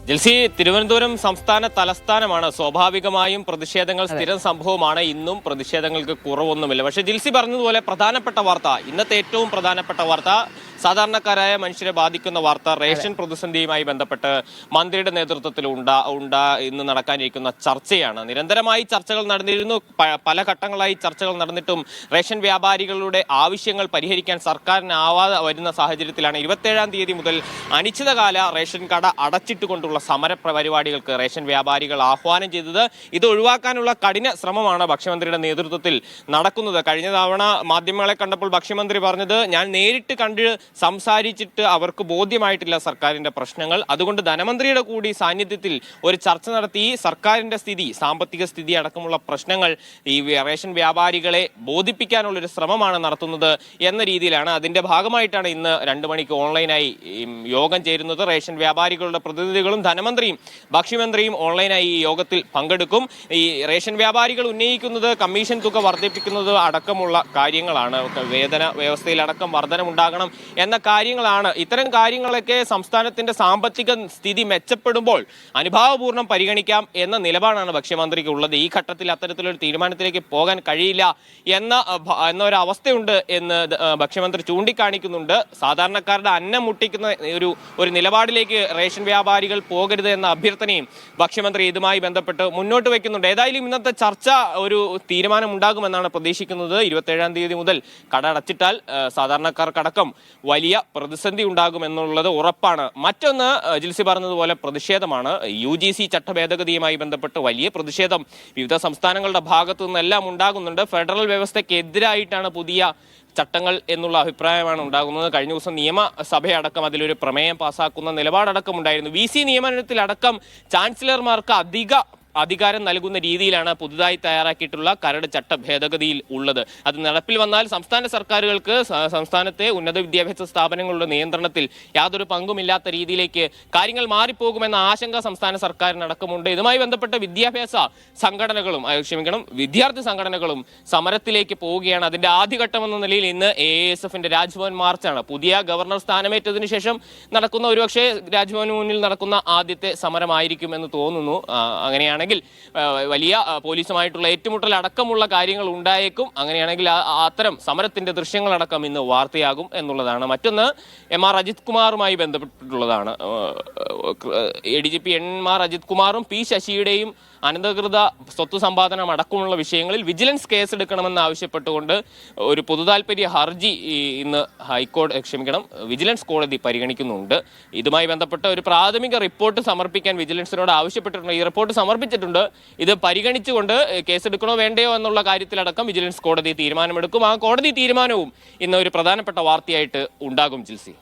ജിൽസി, തിരുവനന്തപുരം സംസ്ഥാന തലസ്ഥാനമാണ്. സ്വാഭാവികമായും പ്രതിഷേധങ്ങൾ സ്ഥിരം സംഭവമാണ്. ഇന്നും പ്രതിഷേധങ്ങൾക്ക് കുറവൊന്നുമില്ല. പക്ഷേ ജിൽസി പറഞ്ഞതുപോലെ പ്രധാനപ്പെട്ട വാർത്ത, ഇന്നത്തെ ഏറ്റവും പ്രധാനപ്പെട്ട വാർത്ത, സാധാരണക്കാരായ മനുഷ്യരെ ബാധിക്കുന്ന വാർത്ത, റേഷൻ പ്രതിസന്ധിയുമായി ബന്ധപ്പെട്ട് മന്ത്രിയുടെ നേതൃത്വത്തിൽ ഇന്ന് നടക്കാനിരിക്കുന്ന ചർച്ചയാണ്. നിരന്തരമായി ചർച്ചകൾ നടന്നിരുന്നു. പല ഘട്ടങ്ങളായി ചർച്ചകൾ നടന്നിട്ടും റേഷൻ വ്യാപാരികളുടെ ആവശ്യങ്ങൾ പരിഹരിക്കാൻ സർക്കാരിനാവാതെ വരുന്ന സാഹചര്യത്തിലാണ് 27-ാം തീയതി മുതൽ അനിശ്ചിതകാല റേഷൻ കട അടച്ചിട്ടുകൊണ്ടുള്ള സമര പരിപാടികൾക്ക് റേഷൻ വ്യാപാരികൾ ആഹ്വാനം ചെയ്തത്. ഇത് ഒഴിവാക്കാനുള്ള കഠിന ശ്രമമാണ് ഭക്ഷ്യമന്ത്രിയുടെ നേതൃത്വത്തിൽ നടക്കുന്നത്. കഴിഞ്ഞ തവണ മാധ്യമങ്ങളെ കണ്ടപ്പോൾ ഭക്ഷ്യമന്ത്രി പറഞ്ഞത്, ഞാൻ നേരിട്ട് കണ്ട് സംസാരിച്ചിട്ട് അവർക്ക് ബോധ്യമായിട്ടില്ല സർക്കാരിന്റെ പ്രശ്നങ്ങൾ, അതുകൊണ്ട് ധനമന്ത്രിയുടെ കൂടി സാന്നിധ്യത്തിൽ ഒരു ചർച്ച നടത്തി സർക്കാരിന്റെ സ്ഥിതി, സാമ്പത്തിക സ്ഥിതി അടക്കമുള്ള പ്രശ്നങ്ങൾ ഈ റേഷൻ വ്യാപാരികളെ ബോധിപ്പിക്കാനുള്ളൊരു ശ്രമമാണ് നടത്തുന്നത് എന്ന രീതിയിലാണ്. അതിന്റെ ഭാഗമായിട്ടാണ് ഇന്ന് 2 മണിക്ക് ഓൺലൈനായി യോഗം ചേരുന്നത്. റേഷൻ വ്യാപാരികളുടെ പ്രതിനിധികളും ധനമന്ത്രിയും ഭക്ഷ്യമന്ത്രിയും ഓൺലൈനായി ഈ യോഗത്തിൽ പങ്കെടുക്കും. ഈ റേഷൻ വ്യാപാരികൾ ഉന്നയിക്കുന്നത് കമ്മീഷൻ തുക വർദ്ധിപ്പിക്കുന്നത് അടക്കമുള്ള കാര്യങ്ങളാണ്. വേതന വ്യവസ്ഥയിലടക്കം വർധനമുണ്ടാകണം എന്ന കാര്യങ്ങളാണ്. ഇത്തരം കാര്യങ്ങളൊക്കെ സംസ്ഥാനത്തിന്റെ സാമ്പത്തിക സ്ഥിതി മെച്ചപ്പെടുമ്പോൾ അനുഭാവപൂർണ്ണം പരിഗണിക്കാം എന്ന നിലപാടാണ് ഭക്ഷ്യമന്ത്രിക്ക് ഉള്ളത്. ഈ ഘട്ടത്തിൽ അത്തരത്തിലൊരു തീരുമാനത്തിലേക്ക് പോകാൻ കഴിയില്ല എന്ന അവസ്ഥയുണ്ട് എന്ന് ഭക്ഷ്യമന്ത്രി ചൂണ്ടിക്കാണിക്കുന്നുണ്ട്. സാധാരണക്കാരുടെ അന്നം മുട്ടിക്കുന്ന ഒരു നിലപാടിലേക്ക് റേഷൻ വ്യാപാരികൾ പോകരുത് എന്ന അഭ്യർത്ഥനയും ഭക്ഷ്യമന്ത്രി ഇതുമായി ബന്ധപ്പെട്ട് മുന്നോട്ട് വയ്ക്കുന്നുണ്ട്. ഏതായാലും ഇന്നത്തെ ചർച്ച ഒരു തീരുമാനം ഉണ്ടാകുമെന്നാണ് പ്രതീക്ഷിക്കുന്നത്. 27-ാം തീയതി മുതൽ കട അടച്ചിട്ടാൽ സാധാരണക്കാർക്കടക്കം വലിയ പ്രതിസന്ധി ഉണ്ടാകുമെന്നുള്ളത് ഉറപ്പാണ്. മറ്റൊന്ന്, ജിൽസി പറഞ്ഞതുപോലെ പ്രതിഷേധമാണ്. UGC ചട്ട ഭേദഗതിയുമായി ബന്ധപ്പെട്ട് വലിയ പ്രതിഷേധം വിവിധ സംസ്ഥാനങ്ങളുടെ ഭാഗത്തു നിന്നെല്ലാം ഉണ്ടാകുന്നുണ്ട്. ഫെഡറൽ വ്യവസ്ഥയ്ക്കെതിരായിട്ടാണ് പുതിയ ചട്ടങ്ങൾ എന്നുള്ള അഭിപ്രായമാണ് ഉണ്ടാകുന്നത്. കഴിഞ്ഞ ദിവസം നിയമസഭയടക്കം അതിലൊരു പ്രമേയം പാസാക്കുന്ന നിലപാടടക്കം ഉണ്ടായിരുന്നു. VC നിയമനത്തിലടക്കം ചാൻസലർമാർക്ക് അധികാരം നൽകുന്ന രീതിയിലാണ് പുതുതായി തയ്യാറാക്കിയിട്ടുള്ള കരട് ചട്ട ഭേദഗതിയിൽ ഉള്ളത്. അത് നടപ്പിൽ വന്നാൽ സംസ്ഥാന സർക്കാരുകൾക്ക് സംസ്ഥാനത്തെ ഉന്നത വിദ്യാഭ്യാസ സ്ഥാപനങ്ങളുടെ നിയന്ത്രണത്തിൽ യാതൊരു പങ്കുമില്ലാത്ത രീതിയിലേക്ക് കാര്യങ്ങൾ മാറിപ്പോകുമെന്ന ആശങ്ക സംസ്ഥാന സർക്കാരിനടക്കമുണ്ട്. ഇതുമായി ബന്ധപ്പെട്ട വിദ്യാർത്ഥി സംഘടനകളും സമരത്തിലേക്ക് പോവുകയാണ്. അതിന്റെ ആദ്യഘട്ടം എന്ന നിലയിൽ ഇന്ന് AASFന്റെ രാജ്ഭവൻ മാർച്ചാണ്. പുതിയ ഗവർണർ സ്ഥാനമേറ്റതിനു ശേഷം നടക്കുന്ന, ഒരുപക്ഷെ രാജ്ഭവന് മുന്നിൽ നടക്കുന്ന ആദ്യത്തെ സമരമായിരിക്കും എന്ന് തോന്നുന്നു. അങ്ങനെയാണ് വലിയ പോലീസുമായിട്ടുള്ള ഏറ്റുമുട്ടൽ അടക്കമുള്ള കാര്യങ്ങൾ ഉണ്ടായേക്കും. അങ്ങനെയാണെങ്കിൽ അത്തരം സമരത്തിന്റെ ദൃശ്യങ്ങളടക്കം ഇന്ന് വാർത്തയാകും എന്നുള്ളതാണ്. മറ്റൊന്ന്, MR Ajith കുമാറുമായി ബന്ധപ്പെട്ടിട്ടുള്ളതാണ്. ADGP MR Ajith കുമാറും P ശശിയുടെയും അനധികൃത സ്വത്ത് സമ്പാദനം അടക്കമുള്ള വിഷയങ്ങളിൽ വിജിലൻസ് കേസെടുക്കണമെന്ന് ആവശ്യപ്പെട്ടുകൊണ്ട് ഒരു പൊതുതാൽപര്യ ഹർജി ഇന്ന് വിജിലൻസ് കോടതി പരിഗണിക്കുന്നുണ്ട്. ഇതുമായി ബന്ധപ്പെട്ട ഒരു പ്രാഥമിക റിപ്പോർട്ട് സമർപ്പിക്കാൻ വിജിലൻസിനോട് ആവശ്യപ്പെട്ടിട്ടുണ്ട്. ഈ റിപ്പോർട്ട് സമർപ്പിച്ചിട്ടുണ്ട്. ഇത് പരിഗണിച്ചുകൊണ്ട് കേസെടുക്കണോ വേണ്ടയോ എന്നുള്ള കാര്യത്തിലടക്കം വിജിലൻസ് കോടതി തീരുമാനമെടുക്കും. ആ കോടതി തീരുമാനവും ഇന്ന് ഒരു പ്രധാനപ്പെട്ട വാർത്തയായിട്ട് ഉണ്ടാകും. ജിൽസി.